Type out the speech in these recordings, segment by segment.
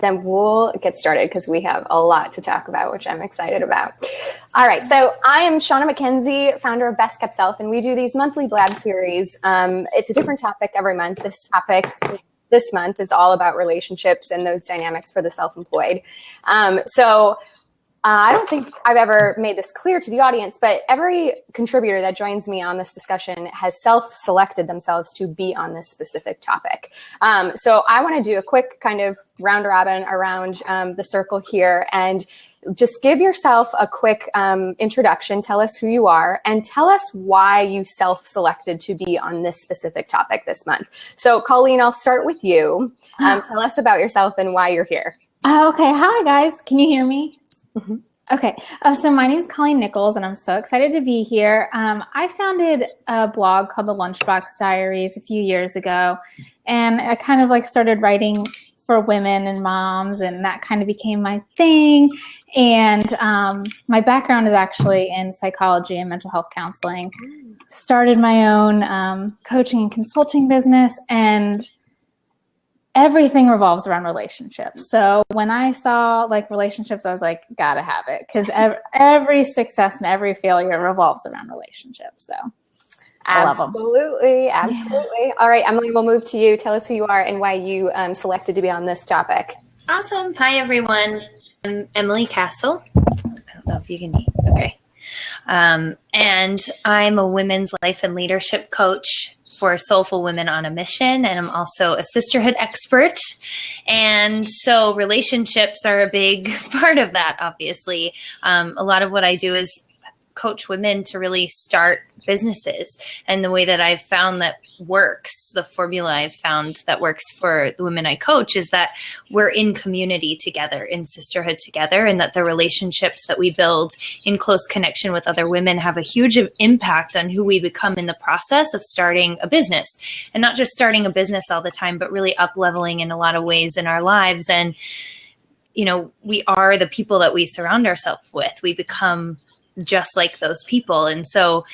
then we'll get started because we have a lot to talk about, which I'm excited about. All right. So I am Shauna McKenzie, founder of Best Kept Self, and we do these monthly blab series. It's a different topic every month. This topic this month is all about relationships and those dynamics for the self-employed. I don't think I've ever made this clear to the audience, but every contributor that joins me on this discussion has self-selected themselves to be on this specific topic. So I want to do a quick kind of round robin around the circle here and just give yourself a quick introduction. Tell us who you are and tell us why you self-selected to be on this specific topic this month. So Colleen, I'll start with you. Tell us about yourself and why you're here. Okay. Hi, guys. Can you hear me? Mm-hmm. Okay. So my name is Colleen Nichols, and I'm so excited to be here. I founded a blog called The Lunchbox Diaries a few years ago, and I kind of like started writing for women and moms, and that kind of became my thing. And my background is actually in psychology and mental health counseling. Started my own coaching and consulting business, and everything revolves around relationships. So when I saw like relationships, I was like, gotta have it, because every success and every failure revolves around relationships. So I love them. Absolutely. Yeah. All right, Emily, we'll move to you. Tell us who you are and why you selected to be on this topic. Awesome. Hi, everyone. I'm Emily Castle. I don't know if you can hear. Okay. And I'm a women's life and leadership coach for soulful women on a mission. And I'm also a sisterhood expert. And so relationships are a big part of that, obviously. A lot of what I do is coach women to really start businesses. And the way that I've found that works, the formula I've found that works for the women I coach is that we're in community together, in sisterhood together, and that the relationships that we build in close connection with other women have a huge impact on who we become in the process of starting a business. And not just starting a business all the time, but really up-leveling in a lot of ways in our lives. And, you know, we are the people that we surround ourselves with. We become just like those people. And so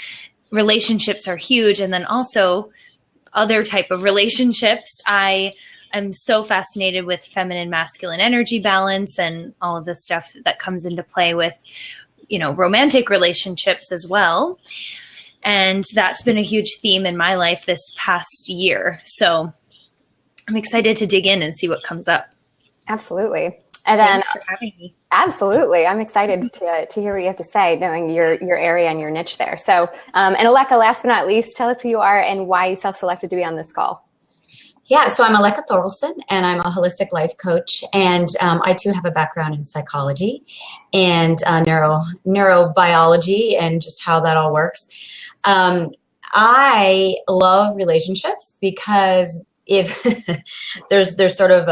relationships are huge. And then also other type of relationships. I am so fascinated with feminine, masculine energy balance and all of the stuff that comes into play with, you know, romantic relationships as well. And that's been a huge theme in my life this past year. So I'm excited to dig in and see what comes up. Absolutely. And then, thanks for having me. Absolutely. I'm excited to hear what you have to say, knowing your area and your niche there. So, and Aleka, last but not least, tell us who you are and why you self-selected to be on this call. Yeah, so I'm Aleka Thorvaldsen, and I'm a holistic life coach, and I too have a background in psychology and neurobiology and just how that all works. I love relationships because if there's sort of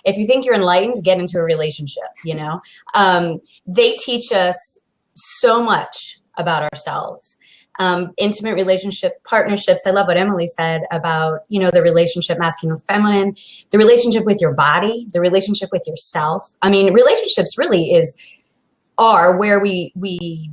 if you think you're enlightened, get into a relationship, you know. They teach us so much about ourselves. Intimate relationship, partnerships. I love what Emily said about, you know, the relationship masculine and feminine, the relationship with your body, the relationship with yourself. I mean, relationships really are where we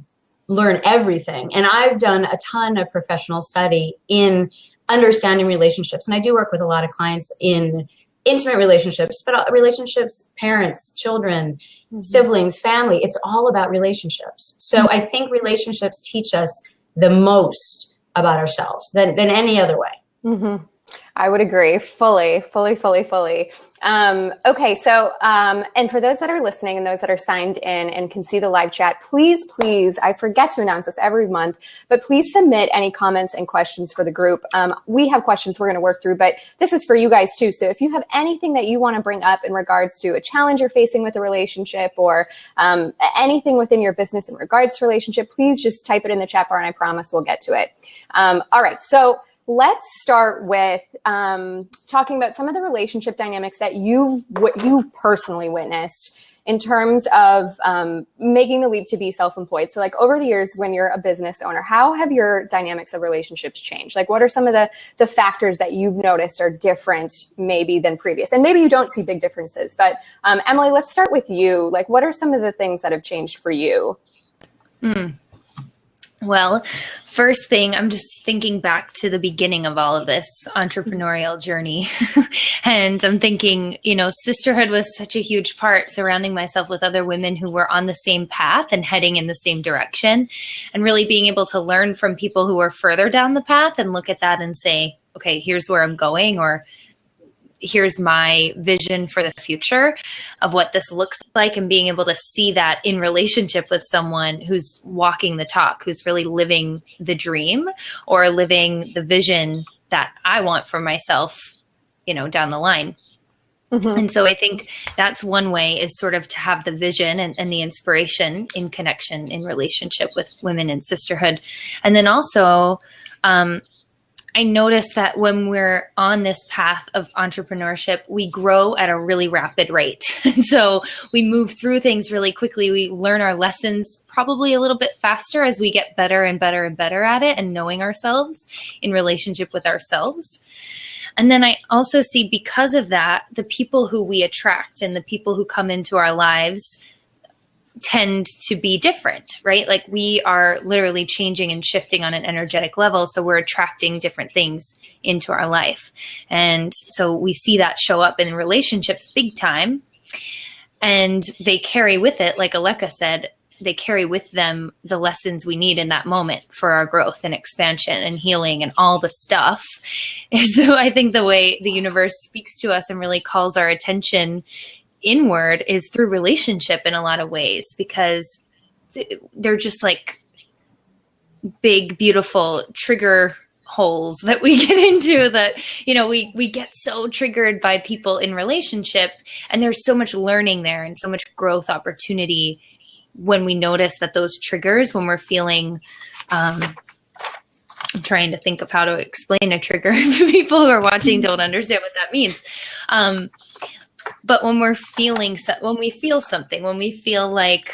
learn everything. And I've done a ton of professional study in understanding relationships. And I do work with a lot of clients in intimate relationships, but relationships, parents, children, siblings, family. It's all about relationships. So I think relationships teach us the most about ourselves than any other way. Mm-hmm. I would agree fully. Okay. So, and for those that are listening and those that are signed in and can see the live chat, please, I forget to announce this every month, but please submit any comments and questions for the group. We have questions we're going to work through, but this is for you guys too. So if you have anything that you want to bring up in regards to a challenge you're facing with a relationship or anything within your business in regards to relationship, please just type it in the chat bar and I promise we'll get to it. All right. So let's start with talking about some of the relationship dynamics that you personally witnessed in terms of making the leap to be self-employed. So like over the years when you're a business owner, how have your dynamics of relationships changed? Like what are some of the factors that you've noticed are different maybe than previous? And maybe you don't see big differences, but Emily, let's start with you. Like what are some of the things that have changed for you? Well, first thing, I'm just thinking back to the beginning of all of this entrepreneurial journey. And I'm thinking, sisterhood was such a huge part, surrounding myself with other women who were on the same path and heading in the same direction, and really being able to learn from people who are further down the path and look at that and say, okay, here's where I'm going, or here's my vision for the future of what this looks like, and being able to see that in relationship with someone who's walking the talk, who's really living the dream or living the vision that I want for myself, down the line. Mm-hmm. And so I think that's one way, is sort of to have the vision and the inspiration in connection, in relationship with women in sisterhood. And then also, I noticed that when we're on this path of entrepreneurship, we grow at a really rapid rate. And so we move through things really quickly. We learn our lessons probably a little bit faster as we get better and better and better at it, and knowing ourselves in relationship with ourselves. And then I also see, because of that, the people who we attract and the people who come into our lives tend to be different, right? Like, we are literally changing and shifting on an energetic level. So we're attracting different things into our life. And so we see that show up in relationships big time. And they carry with it, like Aleka said, they carry with them the lessons we need in that moment for our growth and expansion and healing and all the stuff. Is, I think, the way the universe speaks to us and really calls our attention inward is through relationship in a lot of ways, because they're just like big, beautiful trigger holes that we get into, that, we get so triggered by people in relationship, and there's so much learning there and so much growth opportunity when we notice that those triggers, when we're feeling, I'm trying to think of how to explain a trigger to people who are watching don't understand what that means. But when we're feeling, when we feel something, when we feel like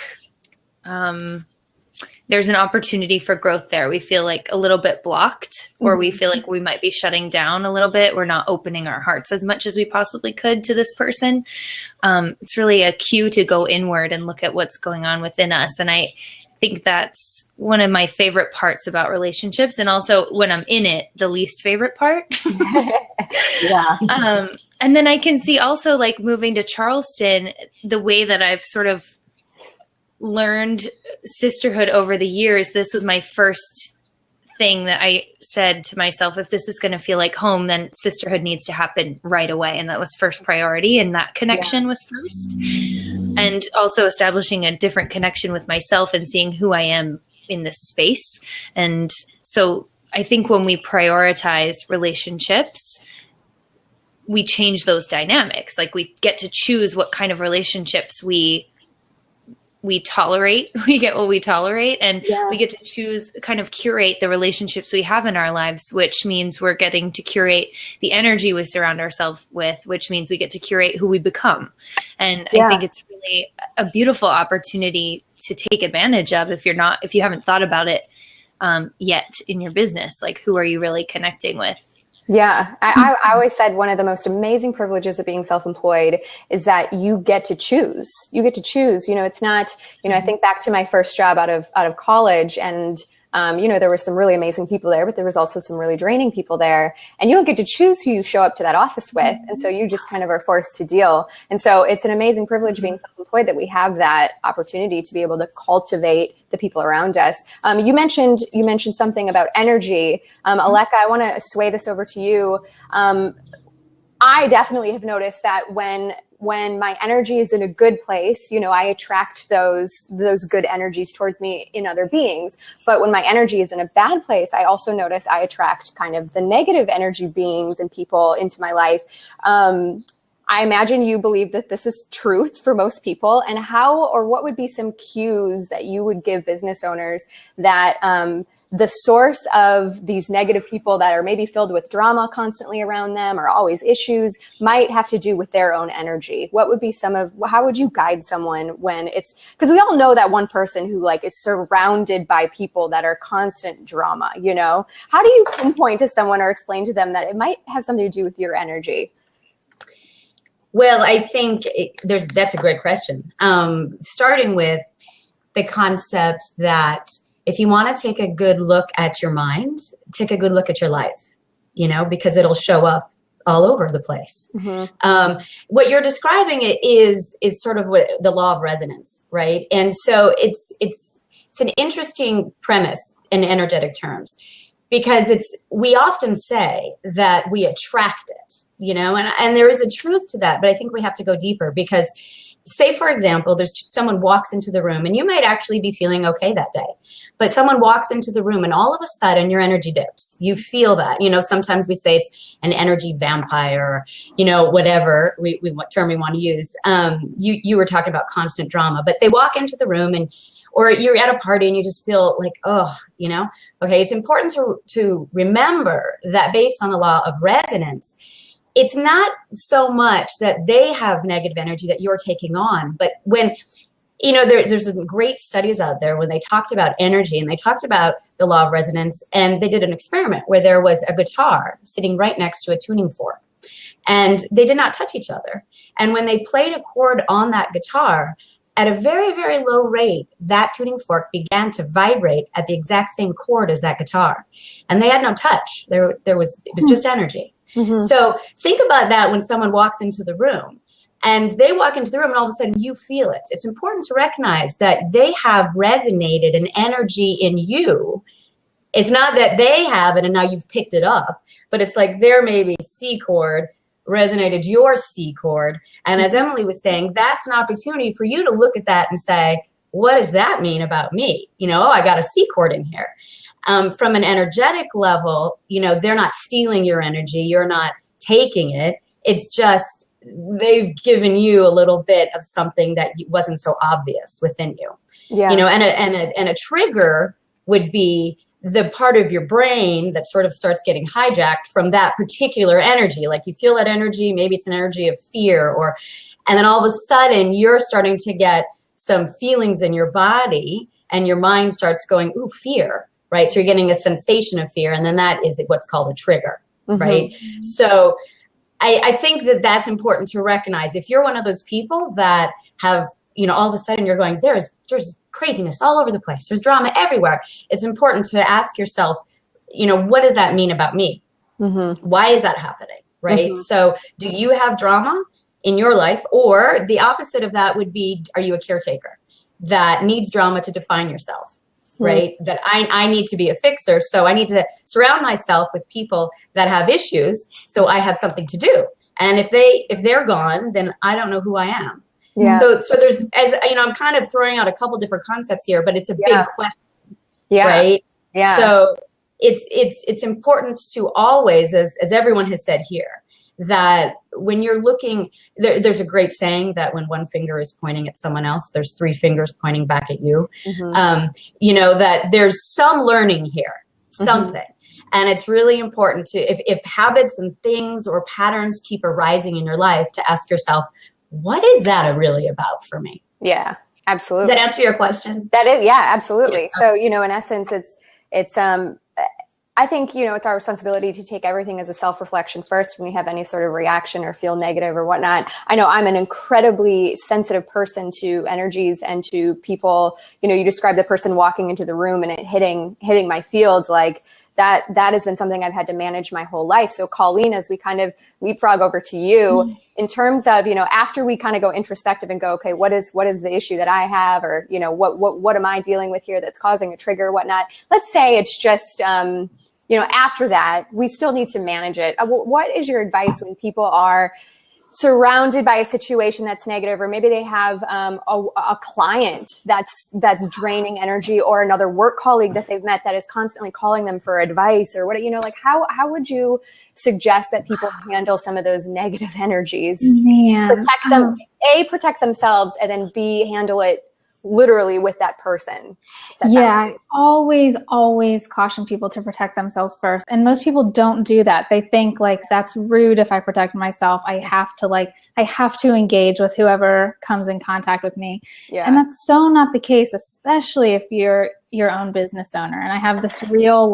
there's an opportunity for growth there, we feel like a little bit blocked, or we feel like we might be shutting down a little bit, we're not opening our hearts as much as we possibly could to this person. It's really a cue to go inward and look at what's going on within us. And I think that's one of my favorite parts about relationships, and also, when I'm in it, the least favorite part. Yeah. And then I can see also, like, moving to Charleston, the way that I've sort of learned sisterhood over the years. This was my first thing that I said to myself, if this is going to feel like home, then sisterhood needs to happen right away. And that was first priority. And that connection was first. And also establishing a different connection with myself and seeing who I am in this space. And so I think when we prioritize relationships, we change those dynamics. Like, we get to choose what kind of relationships we tolerate. We get what we tolerate, and we get to choose, kind of curate the relationships we have in our lives, which means we're getting to curate the energy we surround ourselves with, which means we get to curate who we become. And I think it's really a beautiful opportunity to take advantage of, if you haven't thought about it yet in your business. Like, who are you really connecting with? Yeah. I always said one of the most amazing privileges of being self-employed is that you get to choose. You get to choose. It's not, I think back to my first job out of college, and there were some really amazing people there, but there was also some really draining people there, and you don't get to choose who you show up to that office with. And so you just kind of are forced to deal. And so it's an amazing privilege being self-employed that we have that opportunity to be able to cultivate the people around us. You mentioned something about energy. Aleka, I want to sway this over to you. I definitely have noticed that when my energy is in a good place, I attract those good energies towards me in other beings. But when my energy is in a bad place, I also notice I attract kind of the negative energy beings and people into my life. I imagine you believe that this is truth for most people. And how, or what would be some cues that you would give business owners that the source of these negative people that are maybe filled with drama constantly around them, or always issues, might have to do with their own energy? What would be how would you guide someone when it's, because we all know that one person who is surrounded by people that are constant drama, how do you pinpoint to someone or explain to them that it might have something to do with your energy? Well, I think that's a great question. Starting with the concept that if you want to take a good look at your mind, take a good look at your life, because it'll show up all over the place. What you're describing is sort of what the law of resonance, right? And so it's an interesting premise in energetic terms, because we often say that we attract it, and there is a truth to that, but I think we have to go deeper, because say, for example, someone walks into the room and you might actually be feeling okay that day, but someone walks into the room and all of a sudden your energy dips. You feel that, sometimes we say it's an energy vampire, whatever what term we want to use. You were talking about constant drama, but they walk into the room or you're at a party and you just feel like, okay, it's important to remember that based on the law of resonance, it's not so much that they have negative energy that you're taking on, but when, there's some great studies out there when they talked about energy and they talked about the law of resonance, and they did an experiment where there was a guitar sitting right next to a tuning fork, and they did not touch each other. And when they played a chord on that guitar, at a very, very low rate, that tuning fork began to vibrate at the exact same chord as that guitar. And they had no touch. It was just energy. So think about that when someone walks into the room and they walk into the room and all of a sudden you feel it. It's important to recognize that they have resonated an energy in you. It's not that they have it and now you've picked it up, but it's like their maybe C chord resonated your C chord. And as Emily was saying, that's an opportunity for you to look at that and say, what does that mean about me? I got a C chord in here. From an energetic level, they're not stealing your energy. You're not taking it. It's just they've given you a little bit of something that wasn't so obvious within you. Yeah. And a trigger would be the part of your brain that sort of starts getting hijacked from that particular energy. Like you feel that energy, maybe it's an energy of fear, and then all of a sudden you're starting to get some feelings in your body and your mind starts going, ooh, fear. Right. So you're getting a sensation of fear. And then that is what's called a trigger. Right. So I think that that's important to recognize. If you're one of those people that have, all of a sudden you're going, there's craziness all over the place. There's drama everywhere. It's important to ask yourself, what does that mean about me? Why is that happening? Right. So do you have drama in your life? Or the opposite of that would be, are you a caretaker that needs drama to define yourself? Right? That I need to be a fixer. So I need to surround myself with people that have issues. So I have something to do. And if they're gone, then I don't know who I am. Yeah. So there's, I'm kind of throwing out a couple different concepts here, but it's a big question. Yeah. Right. Yeah. So it's important to always, as everyone has said here, that when you're looking, there's a great saying that when one finger is pointing at someone else, there's three fingers pointing back at you. That there's some learning here, something. And it's really important to, if habits and things or patterns keep arising in your life, to ask yourself, what is that really about for me? Yeah, absolutely. Does that answer your question? That is, yeah, absolutely. Yeah. So, in essence, it's I think, it's our responsibility to take everything as a self-reflection first when we have any sort of reaction or feel negative or whatnot. I know I'm an incredibly sensitive person to energies and to people. You describe the person walking into the room and it hitting my field, like that has been something I've had to manage my whole life. So Colleen, as we kind of leapfrog over to you, in terms of, after we kind of go introspective and go, okay, what is the issue that I have, or, what am I dealing with here that's causing a trigger or whatnot? Let's say it's just, after that, we still need to manage it. What is your advice when people are surrounded by a situation that's negative, or maybe they have a client that's draining energy, or another work colleague that they've met that is constantly calling them for advice, or what, how would you suggest that people handle some of those negative energies? Protect themselves, and then B, handle it literally with that person. I always caution people to protect themselves first. And most people don't do that. They think like, that's rude if I protect myself. I have to engage with whoever comes in contact with me. Yeah. And that's so not the case, especially if you're your own business owner. And I have this real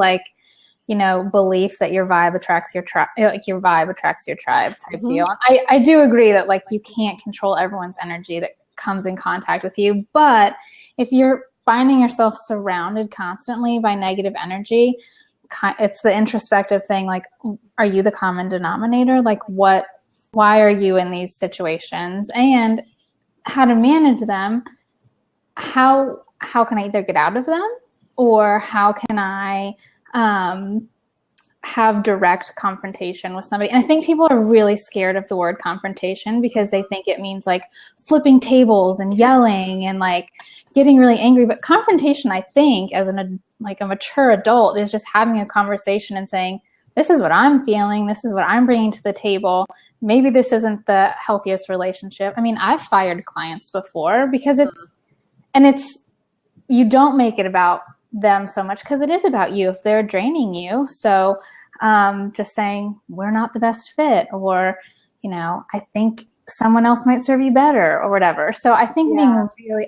belief that your vibe attracts your tribe, your vibe attracts your tribe type deal. I do agree that you can't control everyone's energy that comes in contact with you. But if you're finding yourself surrounded constantly by negative energy, it's the introspective thing. Like, are you the common denominator? Like, why are you in these situations, and how to manage them? How can I either get out of them, or how can I have direct confrontation with somebody? And I think people are really scared of the word confrontation because they think it means like flipping tables and yelling and like getting really angry. But confrontation, I think, as a mature adult, is just having a conversation and saying, this is what I'm feeling. This is what I'm bringing to the table. Maybe this isn't the healthiest relationship. I mean, I've fired clients before because you don't make it about them so much because it is about you if they're draining you. So just saying, we're not the best fit, or, I think someone else might serve you better, or whatever. So I think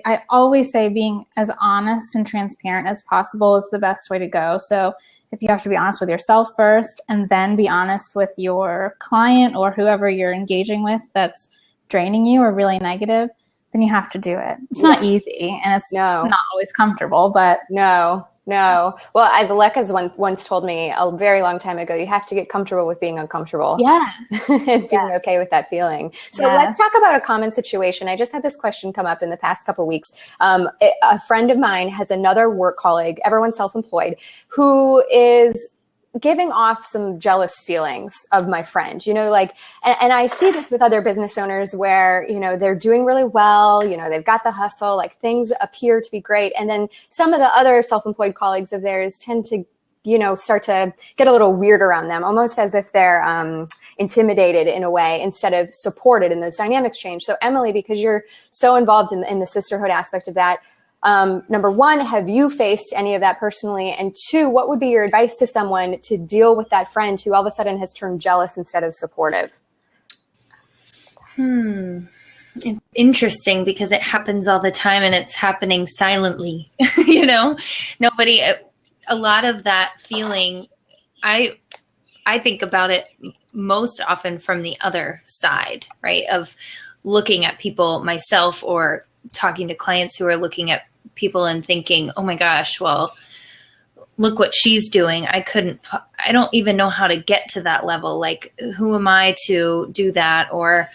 I always say being as honest and transparent as possible is the best way to go. So if you have to be honest with yourself first and then be honest with your client or whoever you're engaging with that's draining you or really negative, then you have to do it. It's not easy, and it's not always comfortable, but No. Well, as Aleka's once told me a very long time ago, you have to get comfortable with being uncomfortable. Yes. And being okay with that feeling. So let's talk about a common situation. I just had this question come up in the past couple of weeks. A friend of mine has another work colleague, everyone's self-employed, who is giving off some jealous feelings of my friend, and I see this with other business owners where, they're doing really well, they've got the hustle, like things appear to be great. And then some of the other self-employed colleagues of theirs tend to, start to get a little weird around them, almost as if they're intimidated in a way instead of supported, and those dynamics change. So Emily, because you're so involved in the sisterhood aspect of that, number one, have you faced any of that personally? And two, what would be your advice to someone to deal with that friend who all of a sudden has turned jealous instead of supportive? It's interesting because it happens all the time and it's happening silently. Nobody, a lot of that feeling, I think about it most often from the other side, right? Of looking at people myself, or talking to clients who are looking at people and thinking, oh my gosh, well, look what she's doing. I don't even know how to get to that level. Like, who am I to do that? Or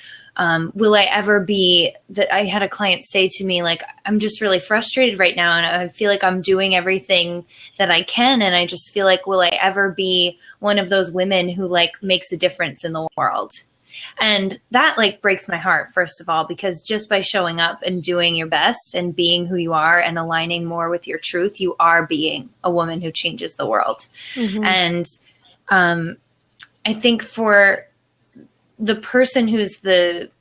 will I ever be that? I had a client say to me, like, I'm just really frustrated right now, and I feel like I'm doing everything that I can, and I just feel like, will I ever be one of those women who like makes a difference in the world? And that like breaks my heart, first of all, because just by showing up and doing your best and being who you are and aligning more with your truth, you are being a woman who changes the world. Mm-hmm. And I think for the person who's the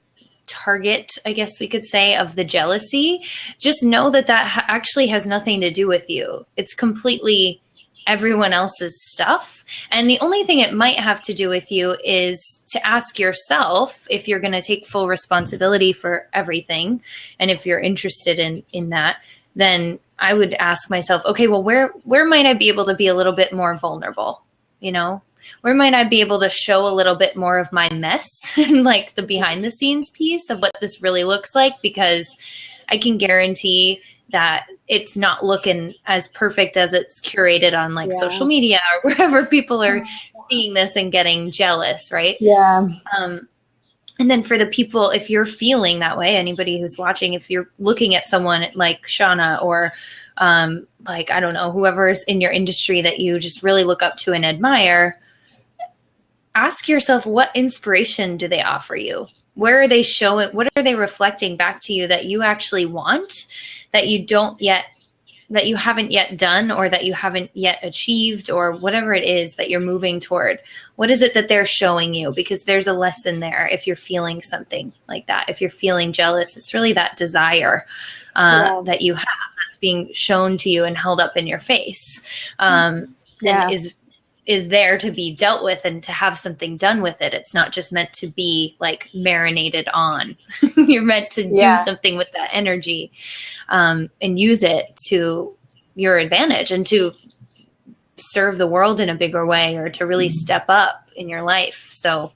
target, I guess we could say, of the jealousy, just know that actually has nothing to do with you. It's completely everyone else's stuff. And the only thing it might have to do with you is to ask yourself, if you're going to take full responsibility for everything, and if you're interested in that, then I would ask myself, okay, well, where might I be able to be a little bit more vulnerable? Where might I be able to show a little bit more of my mess and like the behind the scenes piece of what this really looks like? Because I can guarantee that it's not looking as perfect as it's curated on like social media or wherever people are seeing this and getting jealous, right? Yeah. And then for the people, if you're feeling that way, anybody who's watching, if you're looking at someone like Shauna or like, I don't know, whoever's in your industry that you just really look up to and admire, ask yourself, what inspiration do they offer you? Where are they showing? What are they reflecting back to you that you actually want, that you haven't yet done, or that you haven't yet achieved, or whatever it is that you're moving toward? What is it that they're showing you? Because there's a lesson there if you're feeling something like that. If you're feeling jealous, it's really that desire that you have that's being shown to you and held up in your face, and is there to be dealt with and to have something done with it. It's not just meant to be like marinated on. You're meant to do something with that energy and use it to your advantage and to serve the world in a bigger way, or to really step up in your life. So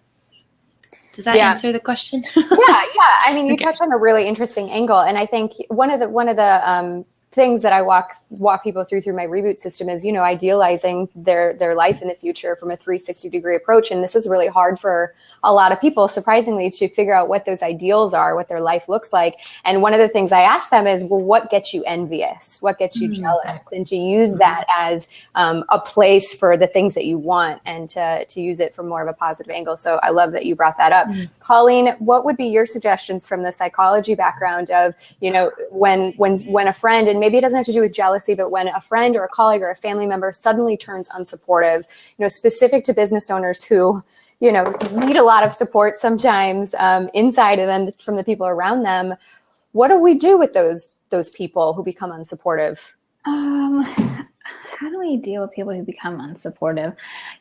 does that answer the question? Yeah. I mean, you touched on a really interesting angle. And I think one of the things that I walk people through my reboot system is, idealizing their life in the future from a 360-degree approach. And this is really hard for a lot of people, surprisingly, to figure out what those ideals are, what their life looks like. And one of the things I ask them is, well, what gets you envious? What gets you jealous? Exactly. And to use that as a place for the things that you want, and to use it from more of a positive angle. So I love that you brought that up. Colleen, what would be your suggestions from the psychology background of, when a friend, and maybe it doesn't have to do with jealousy, but when a friend or a colleague or a family member suddenly turns unsupportive, specific to business owners who, need a lot of support sometimes inside and then from the people around them. What do we do with those people who become unsupportive? How do we deal with people who become unsupportive?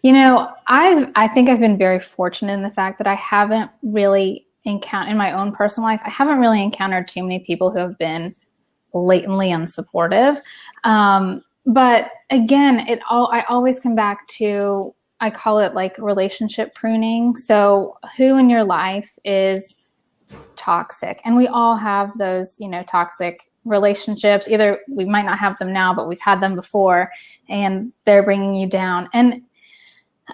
I think I've been very fortunate in the fact that I haven't really encountered, in my own personal life, I haven't really encountered too many people who have been blatantly unsupportive. But again, I always come back to, I call it like relationship pruning. So who in your life is toxic? And we all have those, toxic relationships. Either we might not have them now, but we've had them before, and they're bringing you down. And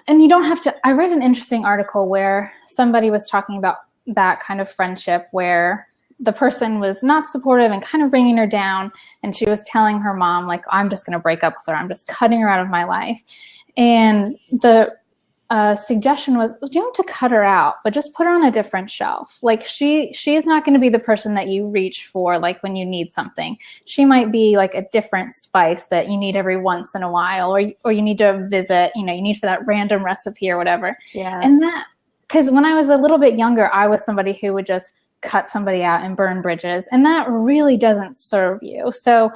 you don't have to. I read an interesting article where somebody was talking about that kind of friendship where the person was not supportive and kind of bringing her down, and she was telling her mom, like, I'm just going to break up with her. I'm just cutting her out of my life. And the suggestion was, well, you don't have to cut her out, but just put her on a different shelf. Like she is not going to be the person that you reach for, like when you need something. She might be like a different spice that you need every once in a while, or you need to visit, you need for that random recipe or whatever. Yeah. And that, because when I was a little bit younger, I was somebody who would just cut somebody out and burn bridges, and that really doesn't serve you. So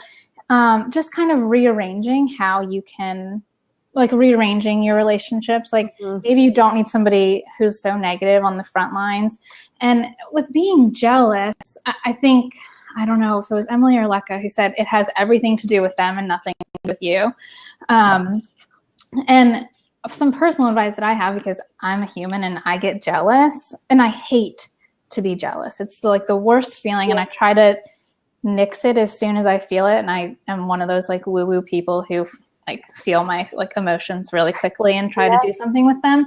just kind of rearranging how you can, like rearranging your relationships. Like maybe you don't need somebody who's so negative on the front lines. And with being jealous, I think, I don't know if it was Emily or Lecca who said it has everything to do with them and nothing with you. And some personal advice that I have, because I'm a human and I get jealous, and I hate to be jealous. It's like the worst feeling, and I try to nix it as soon as I feel it. And I am one of those like woo-woo people who like feel my like emotions really quickly and try to do something with them.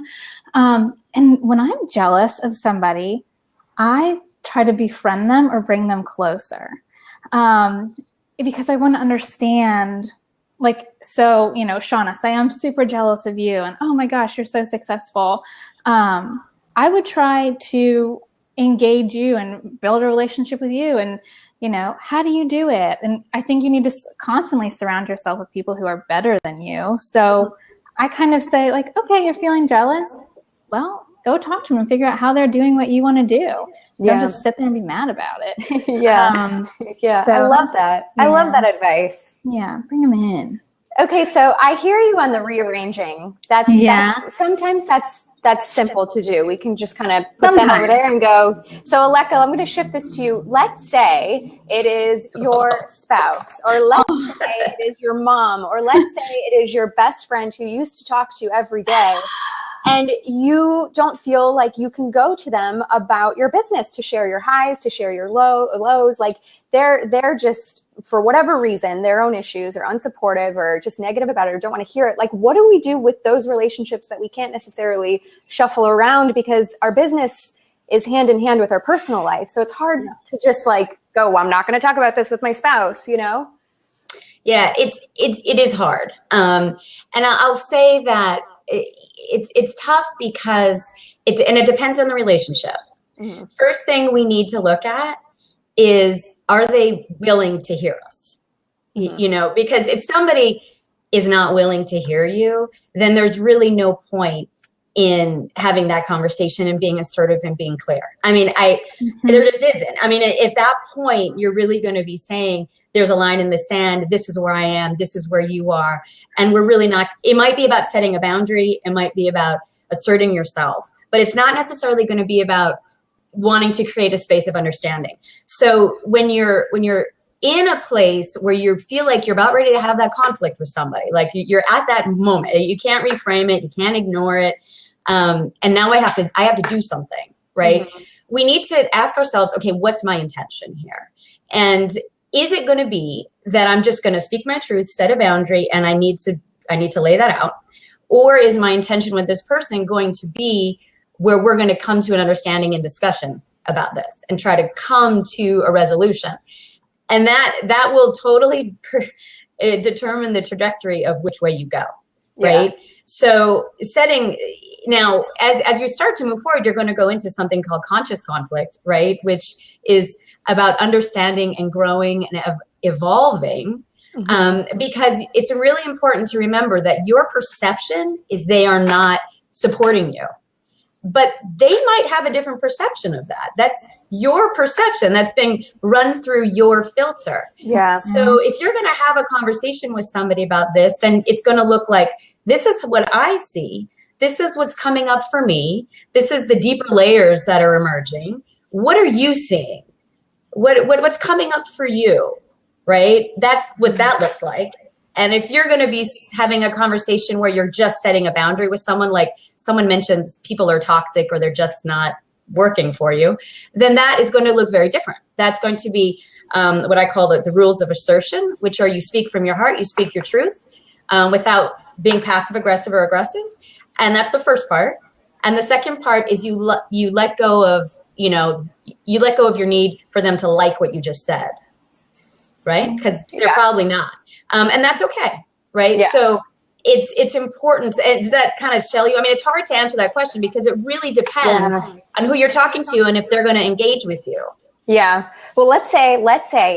And when I'm jealous of somebody, I try to befriend them or bring them closer, because I want to understand. Like, so, Shauna, say I'm super jealous of you and, oh my gosh, you're so successful. I would try to engage you and build a relationship with you. And, how do you do it? And I think you need to constantly surround yourself with people who are better than you. So I kind of say like, okay, you're feeling jealous. Well, go talk to them and figure out how they're doing what you want to do. Don't just sit there and be mad about it. So, I love that. I love that advice. Yeah, bring them in. Okay, so I hear you on the rearranging. That's sometimes that's simple to do. We can just kind of put them over there and go. So Aleka, I'm going to shift this to you. Let's say it is your spouse, or let's say it is your mom, or let's say it is your best friend who you used to talk to every day. And you don't feel like you can go to them about your business, to share your highs, to share your lows. Like they're just, for whatever reason, their own issues, or unsupportive, or just negative about it, or don't want to hear it. Like, what do we do with those relationships that we can't necessarily shuffle around, because our business is hand in hand with our personal life? So it's hard to just like go, well, I'm not going to talk about this with my spouse, Yeah, it is hard. And I'll say that it's tough because it depends on the relationship. Mm-hmm. First thing we need to look at is, are they willing to hear us? Mm-hmm. Because if somebody is not willing to hear you, then there's really no point in having that conversation and being assertive and being clear. I mean, there just isn't. I mean, at that point, you're really going to be saying, there's a line in the sand. This is where I am. This is where you are. And we're really not, it might be about setting a boundary. It might be about asserting yourself, but it's not necessarily going to be about wanting to create a space of understanding. So when you're in a place where you feel like you're about ready to have that conflict with somebody, like you're at that moment, you can't reframe it, you can't ignore it. And now I have to do something, right? Mm-hmm. We need to ask ourselves, okay, what's my intention here? And is it going to be that I'm just going to speak my truth, set a boundary, and I need to lay that out? Or is my intention with this person going to be where we're going to come to an understanding and discussion about this and try to come to a resolution? And that will totally determine the trajectory of which way you go, right? Yeah. So now, as you start to move forward, you're going to go into something called conscious conflict, right? Which is about understanding and growing and evolving. Because it's really important to remember that your perception is they are not supporting you, but they might have a different perception of that. That's your perception that's being run through your filter. Yeah. So if you're going to have a conversation with somebody about this, then it's going to look like, this is what I see. This is what's coming up for me. This is the deeper layers that are emerging. What are you seeing? What's coming up for you? Right? That's what that looks like. And if you're going to be having a conversation where you're just setting a boundary with someone, like someone mentions people are toxic or they're just not working for you, then that is going to look very different. That's going to be what I call the rules of assertion, which are you speak from your heart, you speak your truth without being passive aggressive or aggressive. And that's the first part. And the second part is you let go of, you let go of your need for them to like what you just said. Right? Because they're probably not. And that's okay. Right? Yeah. So it's important. Does that kind of tell you? I mean, it's hard to answer that question because it really depends on who you're talking to and if they're going to engage with you. Yeah. Well, let's say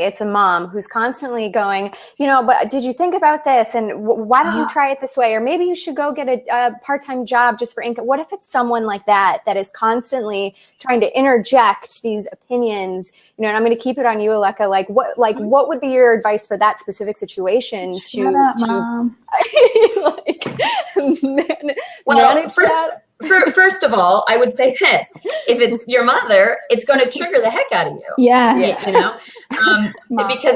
it's a mom who's constantly going, but did you think about this? And why don't you try it this way? Or maybe you should go get a part-time job just for income. What if it's someone like that is constantly trying to interject these opinions? And I'm going to keep it on you, Aleka. What would be your advice for that specific situation? Mom. First of all, I would say this: if it's your mother, it's going to trigger the heck out of you. Yeah. Because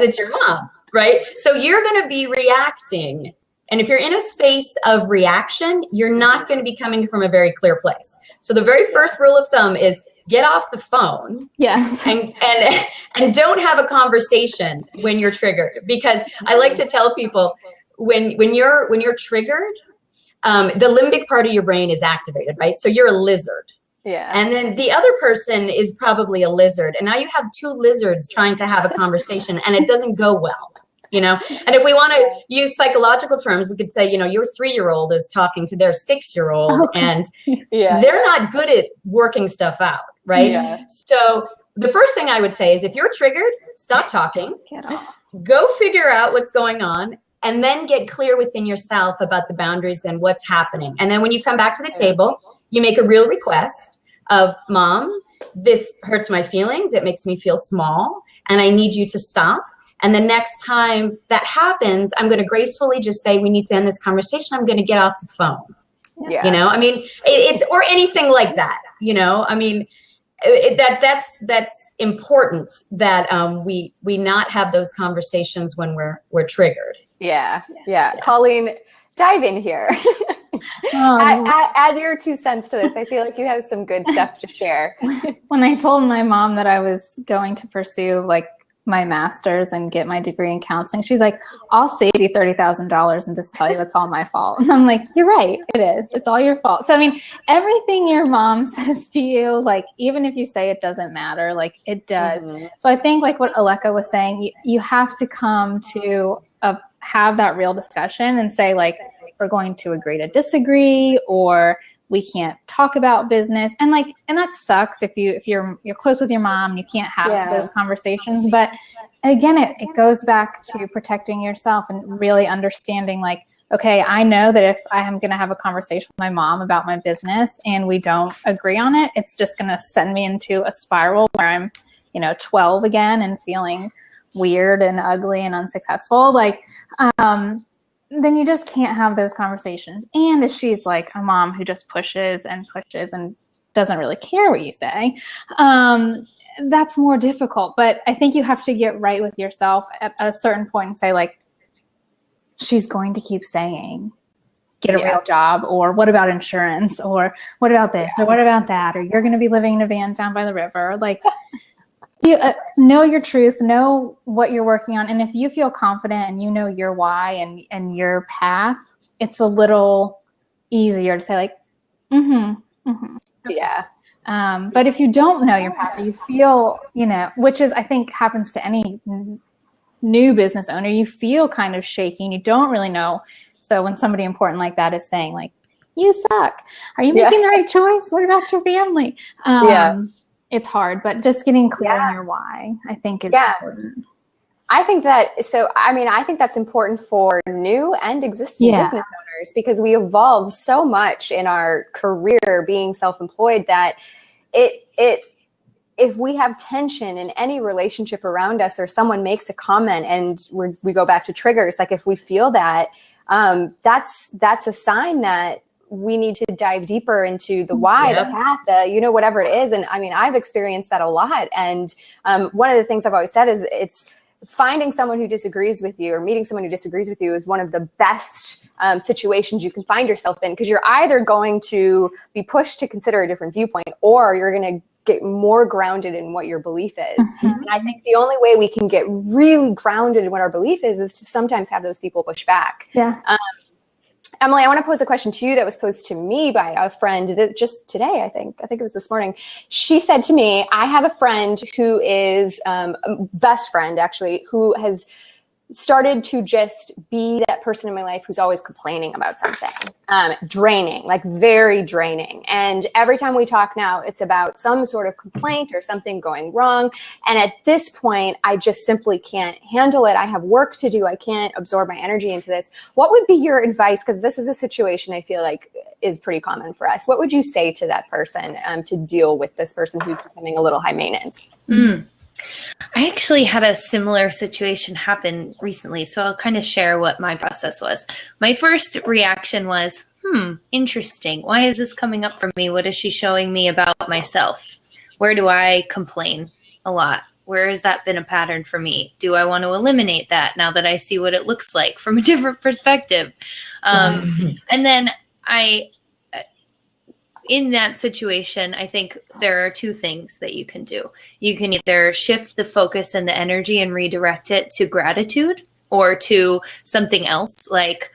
it's your mom, right? So you're going to be reacting. And if you're in a space of reaction, you're not going to be coming from a very clear place. So the very first rule of thumb is get off the phone. Yes. And don't have a conversation when you're triggered. Because I like to tell people when you're triggered, the limbic part of your brain is activated, right? So you're a lizard. Yeah. And then the other person is probably a lizard. And now you have two lizards trying to have a conversation and it doesn't go well, And if we want to use psychological terms, we could say, your 3-year-old is talking to their 6-year-old and they're not good at working stuff out, right? Yeah. So the first thing I would say is if you're triggered, stop talking, go figure out what's going on, and then get clear within yourself about the boundaries and what's happening. And then when you come back to the table, you make a real request of, Mom, this hurts my feelings. It makes me feel small, and I need you to stop. And the next time that happens, I'm going to gracefully just say, we need to end this conversation. I'm going to get off the phone. Yeah. I mean, it's, or anything like that, I mean, that's important that we not have those conversations when we're triggered. Yeah. Colleen, dive in here. Add your 2 cents to this. I feel like you have some good stuff to share. When I told my mom that I was going to pursue my master's and get my degree in counseling, she's like, I'll save you $30,000 and just tell you it's all my fault. And I'm like, you're right. It is. It's all your fault. So, I mean, everything your mom says to you, even if you say it doesn't matter, it does. Mm-hmm. So I think what Aleka was saying, you have to come to have that real discussion and say, we're going to agree to disagree, or we can't talk about business. And that sucks if you're close with your mom and you can't have those conversations. But again, it goes back to protecting yourself and really understanding okay, I know that if I am going to have a conversation with my mom about my business and we don't agree on it, it's just going to send me into a spiral where I'm, 12 again and feeling weird and ugly and unsuccessful. Then you just can't have those conversations. And if she's a mom who just pushes and doesn't really care what you say, that's more difficult. But I think you have to get right with yourself at a certain point and say, she's going to keep saying, get a real job, or what about insurance, or what about this, or what about that, or you're going to be living in a van down by the river. You know your truth, know what you're working on, and if you feel confident and you know your why and your path, it's a little easier to say like, Yeah. But if you don't know your path, you feel, which is, I think, happens to any new business owner, you feel kind of shaky and you don't really know. So when somebody important like that is saying like, you suck, are you making the right choice? What about your family? It's hard, but just getting clear on your why, I think is important. I think that's important for new and existing business owners, because we evolve so much in our career being self-employed that if we have tension in any relationship around us, or someone makes a comment and we go back to triggers, like if we feel that, that's a sign that we need to dive deeper into the why, the path, whatever it is. And I mean, I've experienced that a lot. And one of the things I've always said is it's finding someone who disagrees with you or meeting someone who disagrees with you is one of the best situations you can find yourself in, because you're either going to be pushed to consider a different viewpoint, or you're going to get more grounded in what your belief is. And I think the only way we can get really grounded in what our belief is to sometimes have those people push back. Emily, I want to pose a question to you that was posed to me by a friend that just today, I think it was this morning. She said to me, I have a friend who is a best friend, actually, who has started to just be that person in my life who's always complaining about something, draining, like very draining. And every time we talk now, it's about some sort of complaint or something going wrong. And at this point, I just simply can't handle it. I have work to do. I can't absorb my energy into this. What would be your advice? Because this is a situation I feel like is pretty common for us. What would you say to that person to deal with this person who's becoming a little high maintenance? I actually had a similar situation happen recently, so I'll kind of share what my process was. My first reaction was, interesting. Why is this coming up for me? What is she showing me about myself? Where do I complain a lot? Where has that been a pattern for me? Do I want to eliminate that now that I see what it looks like from a different perspective? And then in that situation, I think there are two things that you can do. You can either shift the focus and the energy and redirect it to gratitude, or to something else like,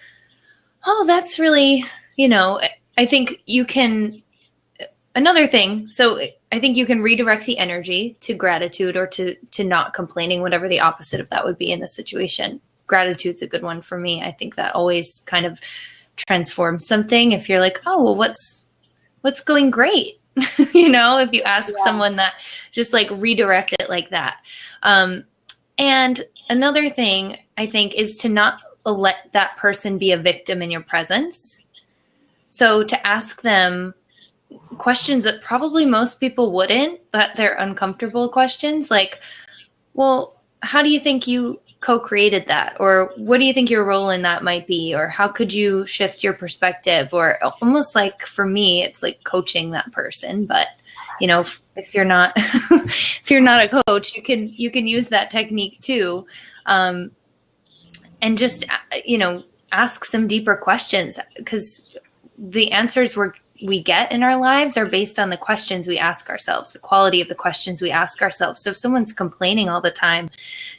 oh, that's really, I think you can, another thing. So I think you can redirect the energy to gratitude, or to not complaining, whatever the opposite of that would be in the situation. Gratitude's a good one for me. I think that always kind of transforms something. If you're like, oh, well, what's going great? If you ask someone that, just like redirect it like that. And another thing I think is to not let that person be a victim in your presence. So to ask them questions that probably most people wouldn't, but they're uncomfortable questions, like, well, how do you think you co-created that? Or what do you think your role in that might be? Or how could you shift your perspective? Or almost like, for me, it's like coaching that person. But, if you're not, if you're not a coach, you can use that technique too. And just, ask some deeper questions, because the answers we get in our lives are based on the questions we ask ourselves, the quality of the questions we ask ourselves. So if someone's complaining all the time,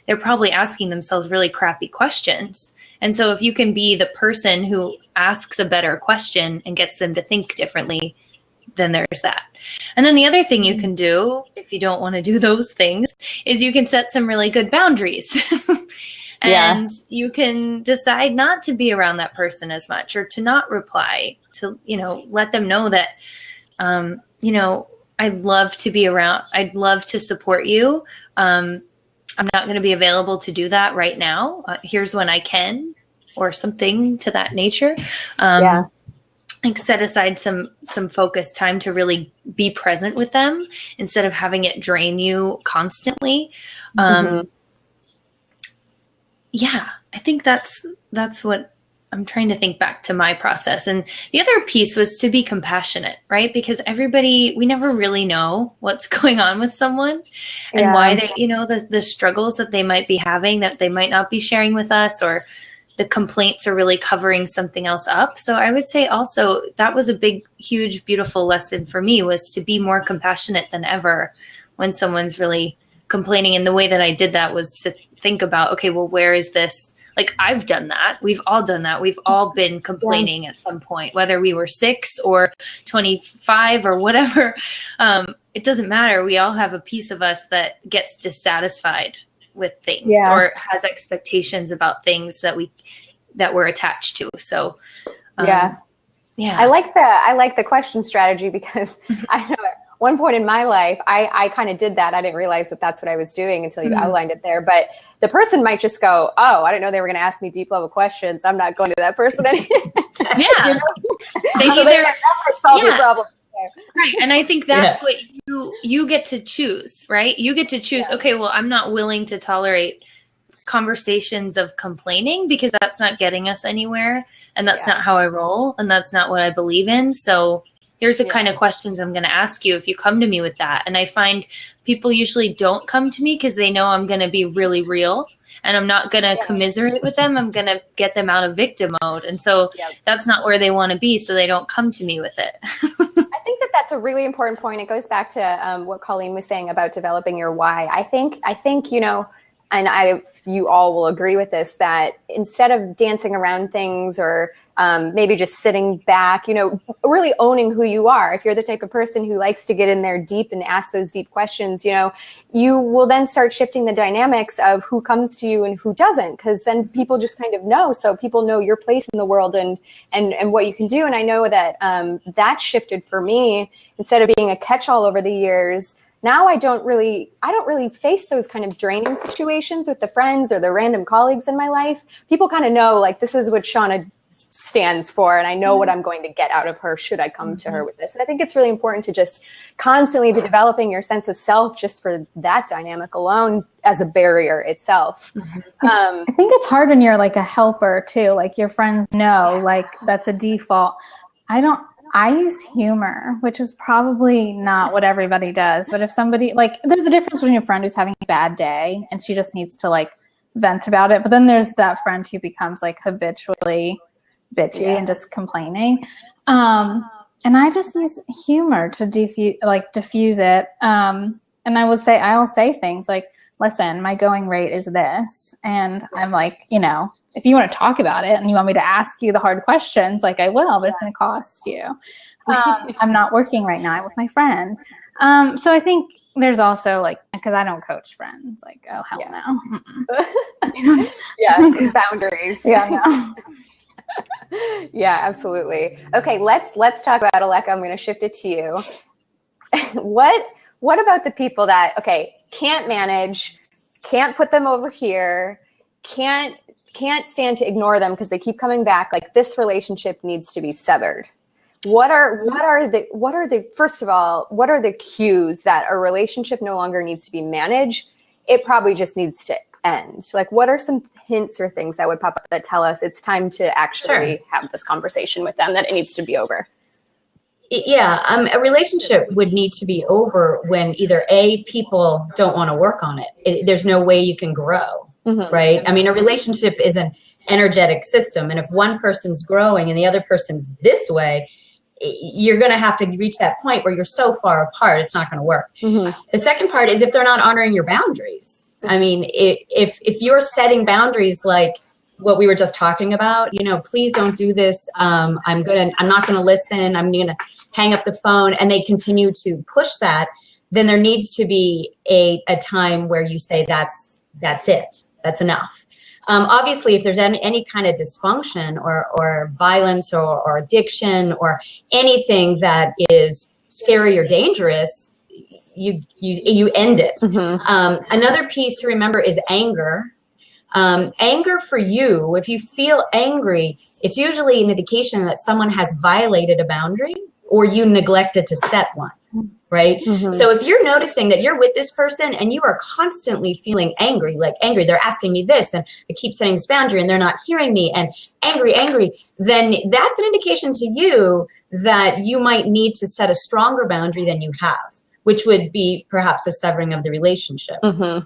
they're probably asking themselves really crappy questions. And so if you can be the person who asks a better question and gets them to think differently, then there's that. And then the other thing you can do, if you don't want to do those things, is you can set some really good boundaries. And you can decide not to be around that person as much, or to not reply, to, let them know that, I'd love to be around. I'd love to support you. I'm not going to be available to do that right now. Here's when I can, or something to that nature. Like set aside some focused time to really be present with them instead of having it drain you constantly. Yeah, I think that's what I'm trying to think back to my process. And the other piece was to be compassionate, right? Because we never really know what's going on with someone and why they, the struggles that they might be having that they might not be sharing with us, or the complaints are really covering something else up. So I would say also that was a big, huge, beautiful lesson for me, was to be more compassionate than ever when someone's really complaining. And the way that I did that was to think about, okay, well, where is this? Like, I've done that. We've all done that. We've all been complaining at some point, whether we were 6 or 25 or whatever. It doesn't matter. We all have a piece of us that gets dissatisfied with things or has expectations about things that we're attached to. So, yeah. I like the question strategy, because I know at one point in my life, I kind of did that. I didn't realize that that's what I was doing until you outlined it there. But the person might just go, oh, I didn't know they were going to ask me deep level questions. I'm not going to that person anymore. Yeah. They either solve your problem. Right. And I think that's what you get to choose, right? You get to choose, okay, well, I'm not willing to tolerate conversations of complaining, because that's not getting us anywhere. And that's not how I roll. And that's not what I believe in. So here's the kind of questions I'm going to ask you if you come to me with that. And I find people usually don't come to me because they know I'm going to be really real, and I'm not going to commiserate with them. I'm going to get them out of victim mode. And so that's not where they want to be. So they don't come to me with it. I think that that's a really important point. It goes back to what Colleen was saying about developing your why. I think, you know, and you all will agree with this, that instead of dancing around things or maybe just sitting back, you know, really owning who you are. If you're the type of person who likes to get in there deep and ask those deep questions, you know, you will then start shifting the dynamics of who comes to you and who doesn't, because then people just kind of know. So people know your place in the world and what you can do. And I know that that shifted for me. Instead of being a catch-all over the years, now I don't really face those kind of draining situations with the friends or the random colleagues in my life. People kind of know, like, this is what Shauna stands for, and I know what I'm going to get out of her should I come to her with this. And I think it's really important to just constantly be developing your sense of self just for that dynamic alone as a barrier itself. I think it's hard when you're like a helper too, like your friends know, like that's a default. I use humor, which is probably not what everybody does. But if somebody, like, there's a difference when your friend is having a bad day and she just needs to like vent about it. But then there's that friend who becomes like habitually bitchy and just complaining. And I just use humor to diffuse it. And I'll say things like, listen, my going rate is this. And I'm like, you know, if you want to talk about it and you want me to ask you the hard questions, like I will, but it's going to cost you. I'm not working right now. I'm with my friend. So I think there's also like, because I don't coach friends, like, oh, hell no. Boundaries. No. Yeah, absolutely. Okay, let's talk about Aleka. I'm going to shift it to you. What about the people that, can't manage, can't put them over here, can't stand to ignore them because they keep coming back, like this relationship needs to be severed? What are the first of all, what are the cues that a relationship no longer needs to be managed? It probably just needs to end. Like, what are some hints or things that would pop up that tell us it's time to actually have this conversation with them, that it needs to be over? A relationship would need to be over when either people don't want to work on it. There's no way you can grow. Right? I mean, a relationship is an energetic system. And if one person's growing and the other person's this way, you're going to have to reach that point where you're so far apart, it's not going to work. The second part is if they're not honoring your boundaries. I mean, if you're setting boundaries like what we were just talking about, you know, please don't do this. I'm not going to listen. I'm going to hang up the phone, and they continue to push that, then there needs to be a time where you say, that's it. That's enough. Obviously, if there's any kind of dysfunction or violence or addiction or anything that is scary or dangerous, you end it. Another piece to remember is anger. Anger for you, if you feel angry, it's usually an indication that someone has violated a boundary or you neglected to set one. Right? So if you're noticing that you're with this person and you are constantly feeling angry, they're asking me this and I keep setting this boundary and they're not hearing me, and angry, then that's an indication to you that you might need to set a stronger boundary than you have, which would be perhaps a severing of the relationship.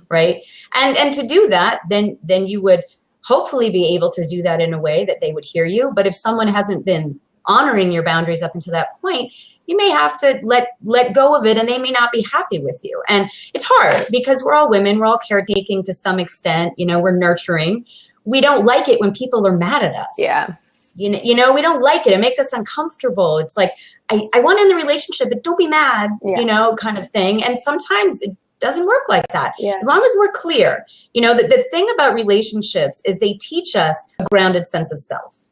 Right? And to do that, then you would hopefully be able to do that in a way that they would hear you. But if someone hasn't been honoring your boundaries up until that point, you may have to let go of it, and they may not be happy with you. And it's hard because we're all women, we're all caretaking to some extent, we're nurturing. We don't like it when people are mad at us. Yeah. We don't like it. It makes us uncomfortable. It's like, I want to end the relationship, but don't be mad, kind of thing. And sometimes it doesn't work like that. Yeah. As long as we're clear, the thing about relationships is they teach us a grounded sense of self.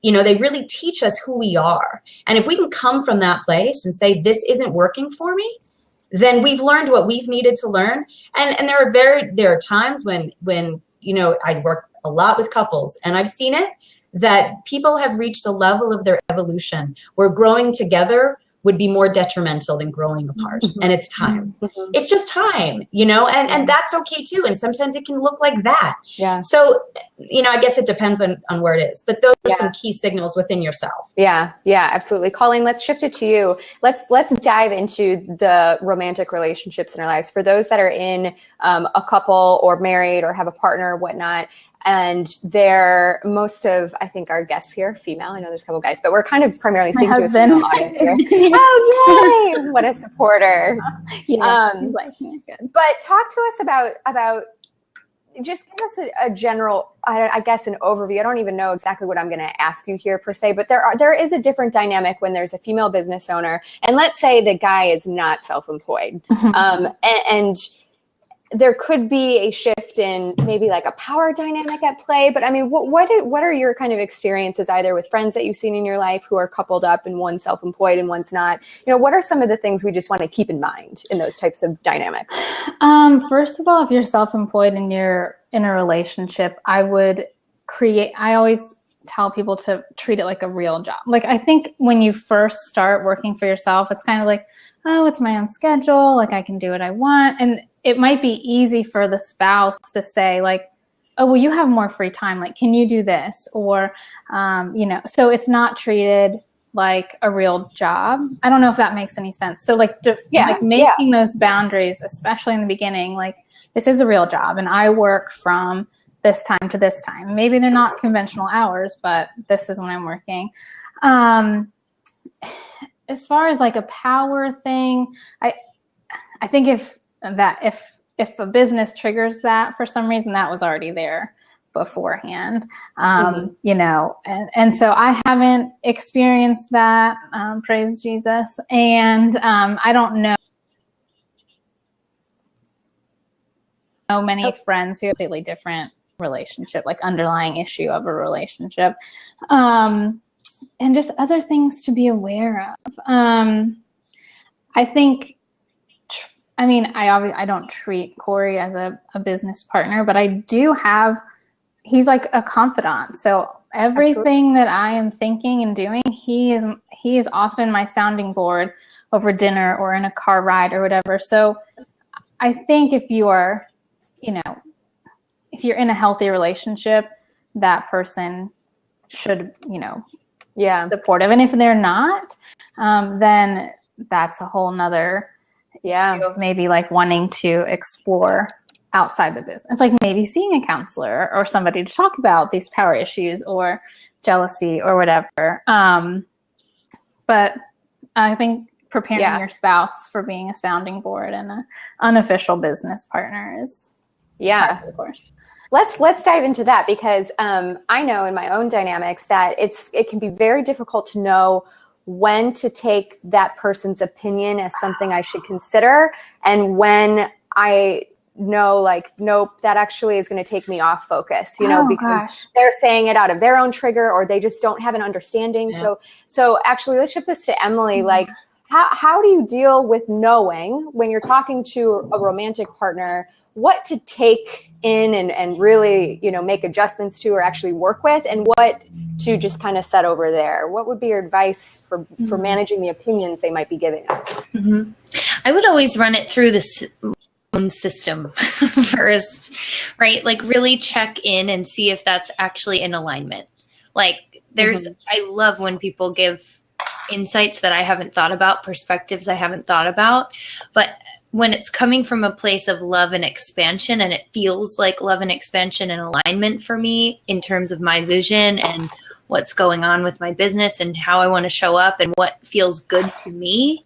They really teach us who we are. And if we can come from that place and say, this isn't working for me, then we've learned what we've needed to learn. And there are times when I work a lot with couples, and I've seen it, that people have reached a level of their evolution where growing together would be more detrimental than growing apart. And it's time. It's just time, and that's okay too. And sometimes it can look like that. Yeah. So, I guess it depends on where it is, but those are some key signals within yourself. Yeah, absolutely. Colleen, let's shift it to you. Let's dive into the romantic relationships in our lives. For those that are in a couple or married or have a partner or whatnot, and I think our guests here, female. I know there's a couple guys, but we're kind of primarily speaking to a female audience here. Oh, yay! What a supporter. Yeah, but talk to us about just give us a general, I guess, an overview. I don't even know exactly what I'm going to ask you here per se, but there is a different dynamic when there's a female business owner, and let's say the guy is not self-employed, and there could be a shift in maybe like a power dynamic at play. But I mean, what are your kind of experiences either with friends that you've seen in your life who are coupled up and one's self-employed and one's not? What are some of the things we just want to keep in mind in those types of dynamics? First of all, if you're self-employed and you're in a relationship, I always tell people to treat it like a real job. Like, I think when you first start working for yourself, it's kind of like, oh, it's my own schedule. Like, I can do what I want. And it might be easy for the spouse to say like, oh, well, you have more free time. Like, can you do this? Or, so it's not treated like a real job. I don't know if that makes any sense. So making those boundaries, especially in the beginning, like, this is a real job and I work from this time to this time. Maybe they're not conventional hours, but this is when I'm working. As far as like a power thing, I think if a business triggers that for some reason, that was already there beforehand, and so I haven't experienced that, praise Jesus. And I don't know many friends who have a completely different relationship, like underlying issue of a relationship, and just other things to be aware of. I think, I don't treat Corey as a business partner, but I do he's like a confidant. So everything that I am thinking and doing, he is often my sounding board over dinner or in a car ride or whatever. So I think if you are, if you're in a healthy relationship, that person should, supportive. And if they're not, then that's a whole nother of maybe like wanting to explore outside the business, like maybe seeing a counselor or somebody to talk about these power issues or jealousy or whatever. But I think preparing your spouse for being a sounding board and an unofficial business partner is part of the course. Let's dive into that, because I know in my own dynamics that it can be very difficult to know when to take that person's opinion as something I should consider, and when I know, like, nope, that actually is going to take me off focus, because they're saying it out of their own trigger, or they just don't have an understanding. Yeah. So actually, let's shift this to Emily. Mm-hmm. Like, how do you deal with knowing when you're talking to a romantic partner what to take in and really, make adjustments to or actually work with, and what to just kind of set over there? What would be your advice for managing the opinions they might be giving us? Mm-hmm. I would always run it through the own system first, right? Like, really check in and see if that's actually in alignment. Like, I love when people give insights that I haven't thought about, perspectives I haven't thought about, but when it's coming from a place of love and expansion, and it feels like love and expansion and alignment for me in terms of my vision and what's going on with my business and how I want to show up and what feels good to me,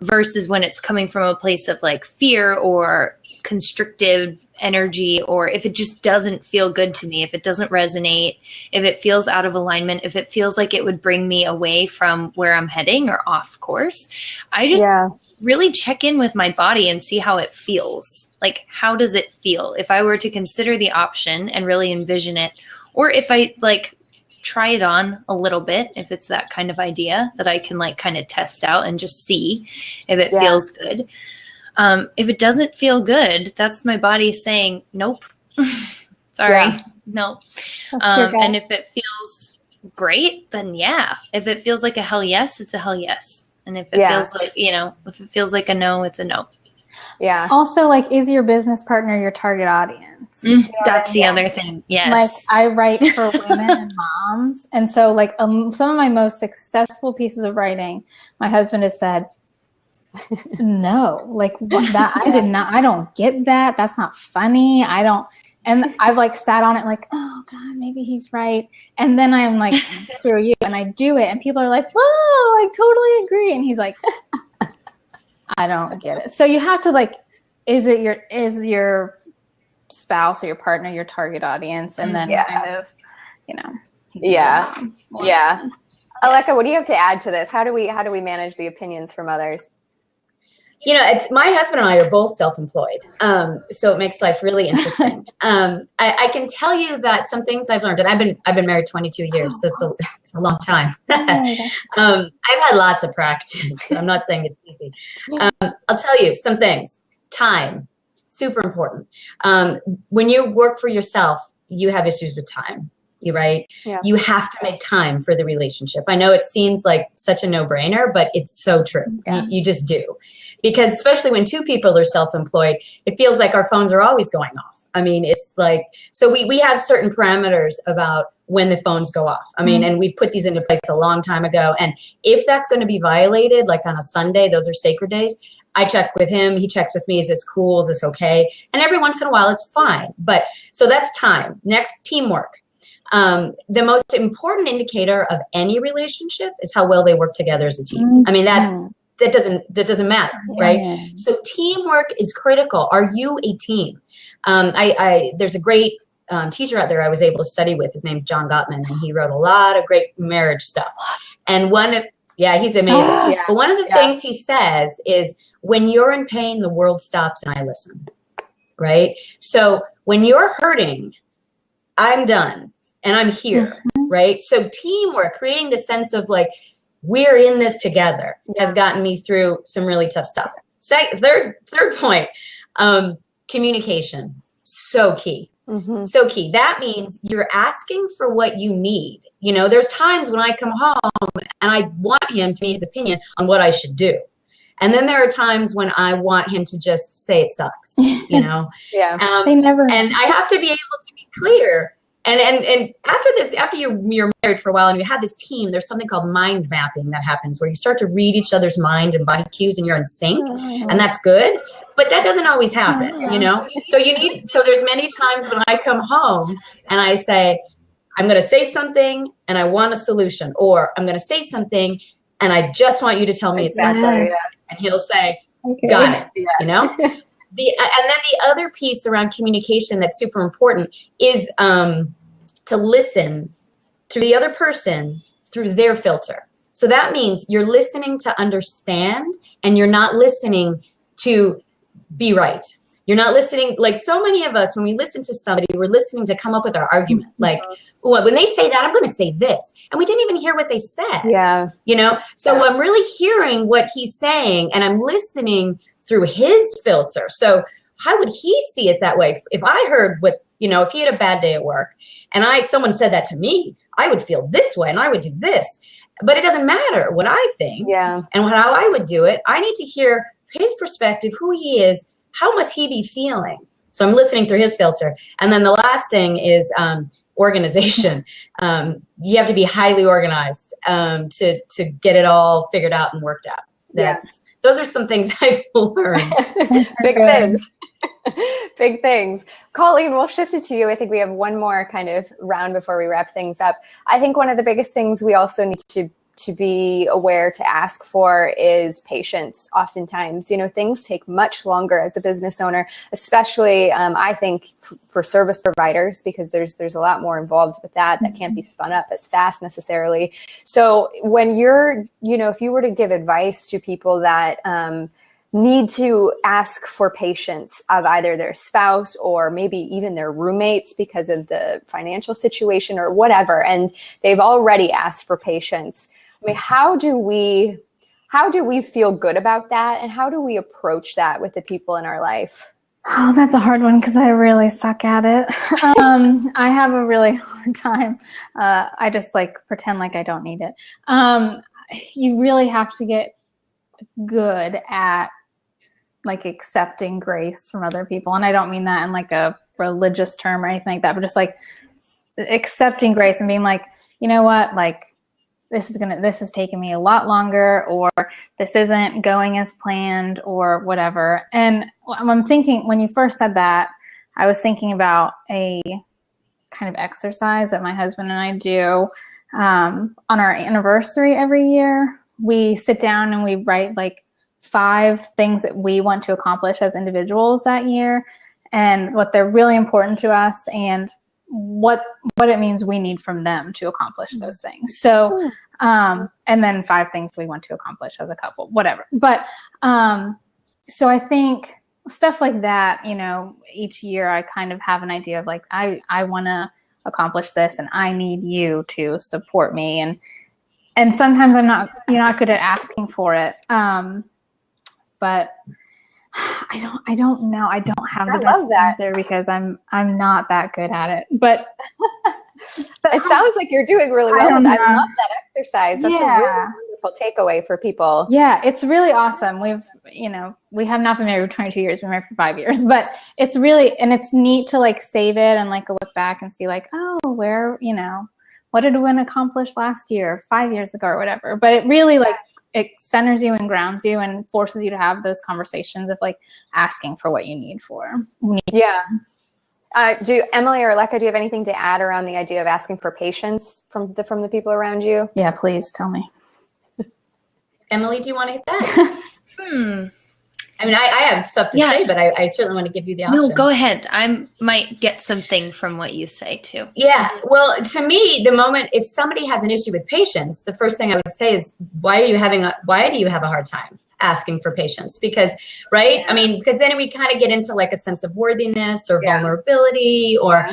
versus when it's coming from a place of like fear or constrictive energy, or if it just doesn't feel good to me, if it doesn't resonate, if it feels out of alignment, if it feels like it would bring me away from where I'm heading or off course, I just really check in with my body and see how it feels. Like, how does it feel? If I were to consider the option and really envision it, or if I like try it on a little bit, if it's that kind of idea that I can like kind of test out and just see if it feels good. If it doesn't feel good, that's my body saying, nope, sorry, no. And if it feels great, then if it feels like a hell yes, it's a hell yes. And if it feels like, if it feels like a no, it's a no. Yeah. Also, like, is your business partner your target audience? That's the other thing. Yes. Like, I write for women and moms. And so, like, some of my most successful pieces of writing, my husband has said, no, like that. I don't get that. That's not funny. And I've like sat on it like, oh God, maybe he's right. And then I'm like, screw you. And I do it. And people are like, whoa, I totally agree. And he's like, I don't get it. So you have to like, is your spouse or your partner your target audience? And then kind of, Aleka, what do you have to add to this? How do we manage the opinions from others? It's my husband and I are both self-employed, so it makes life really interesting. I can tell you that some things I've learned, and I've been married 22 years, so it's a long time. I've had lots of practice. I'm not saying it's easy. I'll tell you some things. Time, super important. When you work for yourself, you have issues with time. Right? Yeah. You have to make time for the relationship. I know it seems like such a no-brainer, but it's so true. Yeah. You just do. Because especially when two people are self-employed, it feels like our phones are always going off. I mean, it's like, so we have certain parameters about when the phones go off. I mean, and we've put these into place a long time ago. And if that's going to be violated, like on a Sunday, those are sacred days, I check with him. He checks with me. Is this cool? Is this okay? And every once in a while, it's fine. But so that's time. Next, teamwork. The most important indicator of any relationship is how well they work together as a team. I mean, that doesn't matter, right? So teamwork is critical. Are you a team? There's a great teacher out there I was able to study with. His name's John Gottman, and he wrote a lot of great marriage stuff. And he's amazing. But one of the things he says is, when you're in pain, the world stops and I listen, right? So when you're hurting, I'm done. And I'm here, right? So teamwork, creating the sense of like, we're in this together, has gotten me through some really tough stuff. Third point, communication, so key. So key. That means you're asking for what you need. There's times when I come home and I want him to give me his opinion on what I should do. And then there are times when I want him to just say it sucks, They never. And I have to be able to be clear. And after you're married for a while and you have this team, there's something called mind mapping that happens, where you start to read each other's mind and body cues, and you're in sync, and that's good. But that doesn't always happen, So there's many times when I come home and I say, I'm going to say something and I want a solution, or I'm going to say something and I just want you to tell me it's sucks. And he'll say, got it, And then the other piece around communication that's super important is to listen through the other person, through their filter. So that means you're listening to understand, and you're not listening to be right. You're not listening, like so many of us, when we listen to somebody, we're listening to come up with our argument. Like, when they say that, I'm going to say this. And we didn't even hear what they said. So I'm really hearing what he's saying, and I'm listening through his filter. So how would he see it that way? If I heard if he had a bad day at work and someone said that to me, I would feel this way and I would do this. But it doesn't matter what I think and how I would do it. I need to hear his perspective, who he is, how must he be feeling? So I'm listening through his filter. And then the last thing is organization. You have to be highly organized to get it all figured out and worked out. Those are some things I've learned. Big things. Big things. Colleen, we'll shift it to you. I think we have one more kind of round before we wrap things up. I think one of the biggest things we also need to be aware to ask for is patience. Oftentimes, things take much longer as a business owner, especially I think for service providers, because there's a lot more involved with that can't be spun up as fast necessarily. So when you're, if you were to give advice to people that need to ask for patience of either their spouse or maybe even their roommates because of the financial situation or whatever, and they've already asked for patience. I mean, how do we feel good about that, and how do we approach that with the people in our life? Oh, that's a hard one because I really suck at it. I have a really hard time. I just pretend like I don't need it. You really have to get good at accepting grace from other people. And I don't mean that in a religious term or anything like that, but just accepting grace and being you know what, this is taking me a lot longer, or this isn't going as planned, or whatever. And I'm thinking, when you first said that, I was thinking about a kind of exercise that my husband and I do on our anniversary every year. We sit down and we write 5 things that we want to accomplish as individuals that year, and what they're really important to us, and what it means we need from them to accomplish those things. So, and then 5 things we want to accomplish as a couple, whatever. But, so I think stuff like that, each year I kind of have an idea of I want to accomplish this, and I need you to support me. And sometimes I'm not good at asking for it. But I don't know. I don't have the best answer because I'm not that good at it. But it sounds like you're doing really well. I love that exercise. That's a really wonderful takeaway for people. Yeah, it's really awesome. We have not been married for 22 years. We're married for 5 years, but it's really, and it's neat to save it and look back and see oh, where, what did we accomplish last year, 5 years ago, or whatever. But it really it centers you and grounds you and forces you to have those conversations of asking for what you need for. Yeah. Do Emily or Aleka, do you have anything to add around the idea of asking for patience from the people around you? Yeah, please tell me. Emily, do you want to hit that? I mean, I have stuff to say, but I certainly want to give you the option. No, go ahead. I might get something from what you say too. Yeah. Well, to me, the moment, if somebody has an issue with patience, the first thing I would say is, why do you have a hard time asking for patience? Because, right? I mean, because then we kind of get into a sense of worthiness or vulnerability or,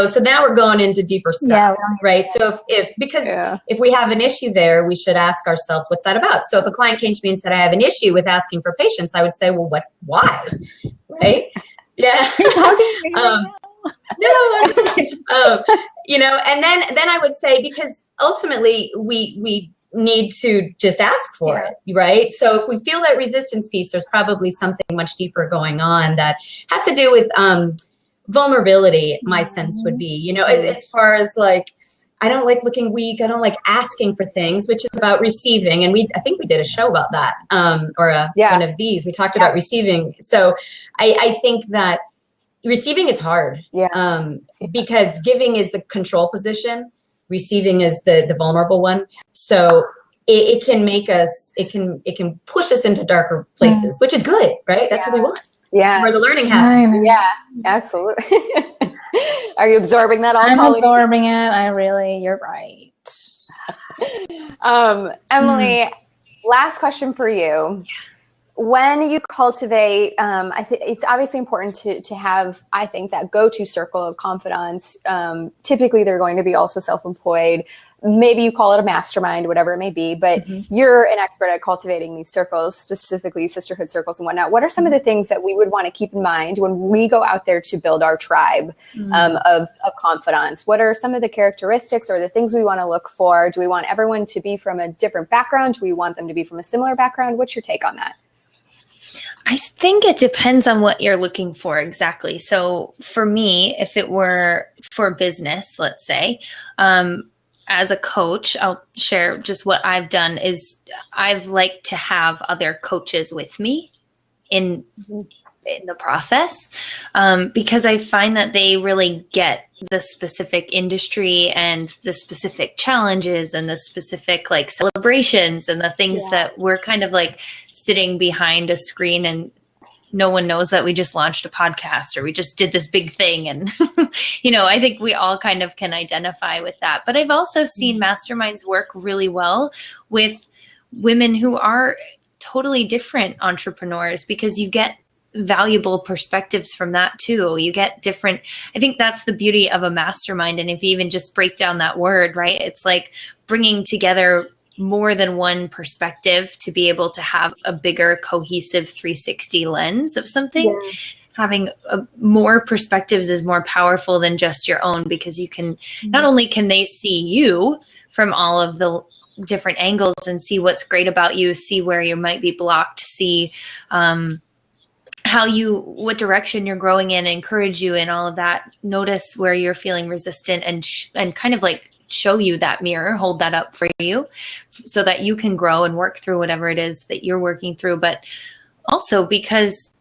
so now we're going into deeper stuff, right? So if we have an issue there, we should ask ourselves, what's that about? So if a client came to me and said, I have an issue with asking for patience, I would say, well, why? Right? Yeah. And then I would say, because ultimately we need to just ask for it, right? So if we feel that resistance piece, there's probably something much deeper going on that has to do with, vulnerability, my sense would be, as far as I don't like looking weak. I don't like asking for things, which is about receiving. And I think we did a show about that, one of these. We talked about receiving. So I think that receiving is hard, because giving is the control position, receiving is the vulnerable one. So it can make us, it can push us into darker places, which is good, right? That's what we want. Yeah. Where the learning happens. Yeah, absolutely. Are you absorbing that all? I'm absorbing it. You're right. Emily, last question for you. When you cultivate, I think it's obviously important to have, I think, that go-to circle of confidants. Typically, they're going to be also self-employed. Maybe you call it a mastermind, whatever it may be, but you're an expert at cultivating these circles, specifically sisterhood circles and whatnot. What are some of the things that we would want to keep in mind when we go out there to build our tribe of confidants? What are some of the characteristics or the things we want to look for? Do we want everyone to be from a different background? Do we want them to be from a similar background? What's your take on that? I think it depends on what you're looking for exactly. So for me, if it were for business, let's say, as a coach, I'll share just what I've done is I've liked to have other coaches with me in in the process, because I find that they really get the specific industry and the specific challenges and the specific like celebrations and the things that we're kind of like sitting behind a screen and no one knows that we just launched a podcast or we just did this big thing. And, you know, I think we all kind of can identify with that. But I've also seen masterminds work really well with women who are totally different entrepreneurs, because you get valuable perspectives from that too. You get different, I think that's the beauty of a mastermind. And if you even just break down that word, right, it's like bringing together more than one perspective to be able to have a bigger cohesive 360 lens of something. Having more perspectives is more powerful than just your own, because you can, not only can they see you from all of the different angles and see what's great about you, see where you might be blocked, see what direction you're growing in, encourage you in all of that, notice where you're feeling resistant, and kind of like show you that mirror, hold that up for you so that you can grow and work through whatever it is that you're working through. But also because,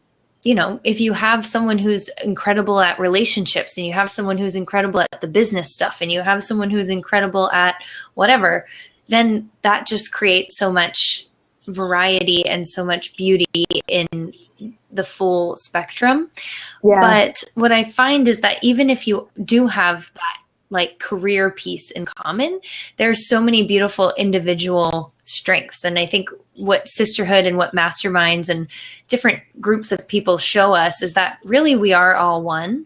you know, if you have someone who's incredible at relationships, and you have someone who's incredible at the business stuff, and you have someone who's incredible at whatever, then that just creates so much variety and so much beauty in the full spectrum. But what I find is that even if you do have that like career piece in common, there's so many beautiful individual strengths. And I think what sisterhood and what masterminds and different groups of people show us is that really we are all one,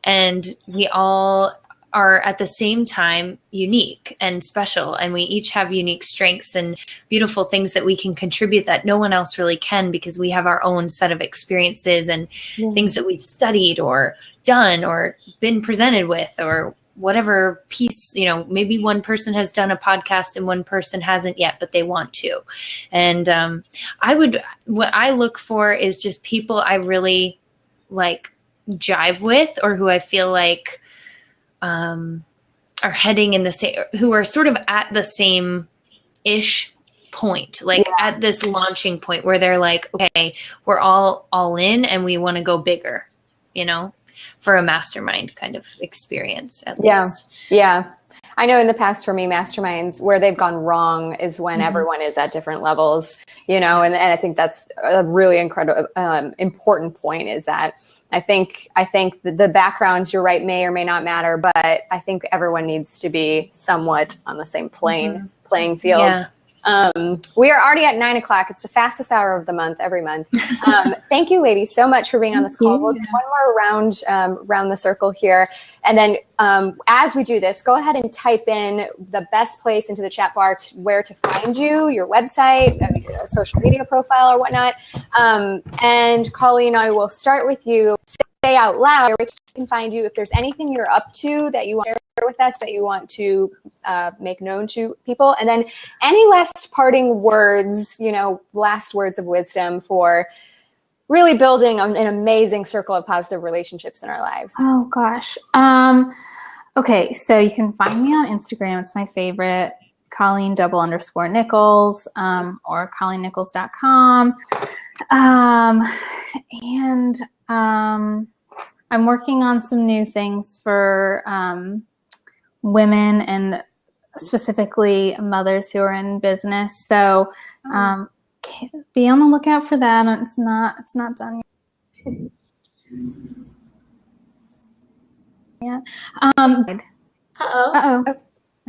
and we all are at the same time unique and special, and we each have unique strengths and beautiful things that we can contribute that no one else really can, because we have our own set of experiences and things that we've studied or done or been presented with, or whatever piece, you know, maybe one person has done a podcast and one person hasn't yet, but they want to. And what I look for is just people I really like jive with, or who I feel like are heading in the same, who are sort of at the same ish point, like at this launching point where they're like, okay, we're all in and we want to go bigger, you know, for a mastermind kind of experience at least. Yeah. I know in the past for me, masterminds where they've gone wrong is when everyone is at different levels, you know, and I think that's a really incredible, important point, is that I think the backgrounds, you're right, may or may not matter, but I think everyone needs to be somewhat on the same playing field. Yeah. We are already at 9 o'clock. It's the fastest hour of the month, every month. Thank you, ladies, so much for being on this call. We'll do one more round the circle here. And then as we do this, go ahead and type in the best place into the chat bar where to find you, your website, a social media profile or whatnot. And Colleen, I will start with you. Say out loud where we can find you. If there's anything you're up to that you want to share with us, that you want to make known to people, and then any last parting words, you know, last words of wisdom for really building an amazing circle of positive relationships in our lives. Oh gosh. Okay, so you can find me on Instagram. It's my favorite, Colleen_Nichols, or ColleenNichols.com. And I'm working on some new things for women, and specifically mothers who are in business. So be on the lookout for that. It's not done yet.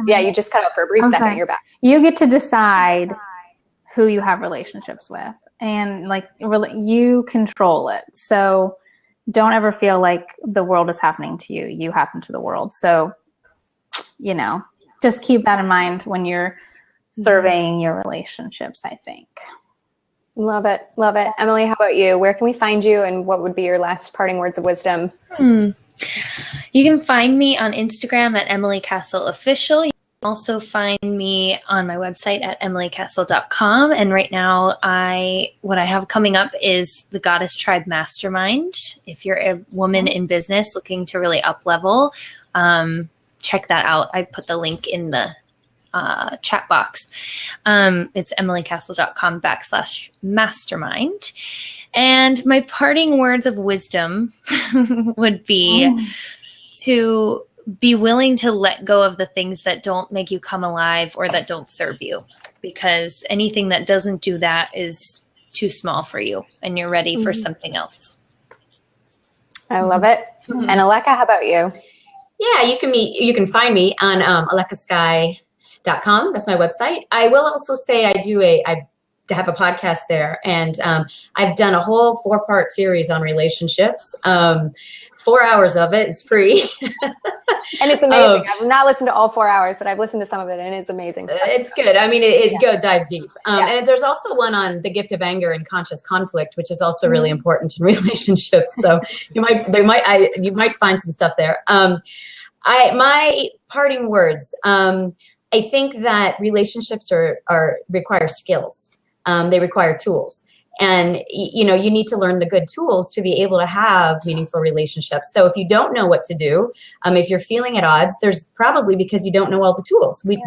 Yeah, you just cut out for a brief second. Sorry. You're back. You get to decide who you have relationships with, and like you control it. So don't ever feel like the world is happening to you. You happen to the world. So, you know, just keep that in mind when you're surveying your relationships, I think. Love it. Love it. Emily, how about you? Where can we find you, and what would be your last parting words of wisdom? You can find me on Instagram at Emily Castle Official. You can also find me on my website at emilycastle.com. And right now, what I have coming up is the Goddess Tribe Mastermind. If you're a woman in business looking to really up level, check that out. I put the link in the chat box. It's emilycastle.com/mastermind. And my parting words of wisdom would be to be willing to let go of the things that don't make you come alive or that don't serve you, because anything that doesn't do that is too small for you and you're ready for something else. I love it. And Aleka, how about you? Yeah, you can find me on alekasky.com. That's my website. I will also say I have a podcast there, and I've done a whole 4-part series on relationships. 4 hours of it is free. And it's amazing. I've not listened to all 4 hours, but I've listened to some of it, and it's amazing. It's good. I mean, it dives deep. And there's also one on the gift of anger and conscious conflict, which is also really important in relationships. So you might find some stuff there. My parting words. I think that relationships require skills. They require tools. And, you need to learn the good tools to be able to have meaningful relationships. So if you don't know what to do, if you're feeling at odds, there's probably because you don't know all the tools. We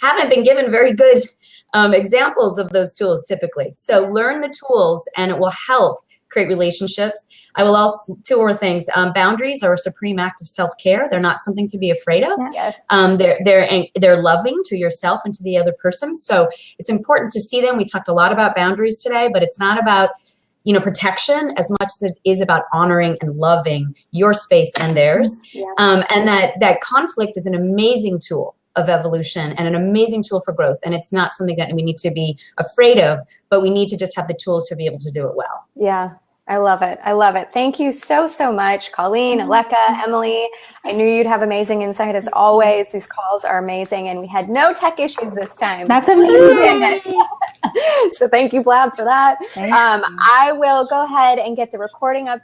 haven't been given very good examples of those tools typically. So learn the tools and it will help create relationships. I will also, 2 more things. Boundaries are a supreme act of self-care. They're not something to be afraid of. Yes. They're loving to yourself and to the other person. So it's important to see them. We talked a lot about boundaries today, but it's not about, protection as much as it is about honoring and loving your space and theirs. Yeah. And that conflict is an amazing tool of evolution and an amazing tool for growth. And it's not something that we need to be afraid of, but we need to just have the tools to be able to do it well. Yeah. I love it. I love it. Thank you so, so much, Colleen, Aleka, Emily. I knew you'd have amazing insight as always. These calls are amazing, and we had no tech issues this time. That's amazing. So thank you, Blab, for that. I will go ahead and get the recording up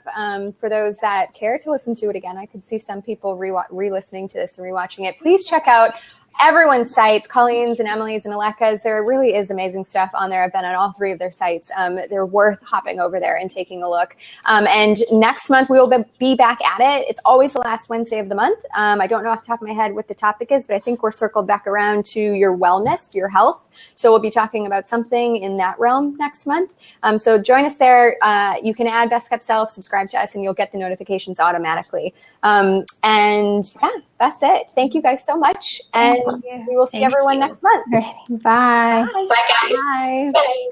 for those that care to listen to it again. I could see some people re-listening to this and rewatching it. Please check out everyone's sites, Colleen's and Emily's and Aleka's. There really is amazing stuff on there. I've been on all 3 of their sites. They're worth hopping over there and taking a look. And next month we will be back at it. It's always the last Wednesday of the month. I don't know off the top of my head what the topic is, but I think we're circled back around to your wellness, your health. So we'll be talking about something in that realm next month. So join us there. You can add Best Kept Self, subscribe to us, and you'll get the notifications automatically. And yeah, that's it. Thank you guys so much. And we will see everyone next month. Bye. Bye, guys. Bye. Bye.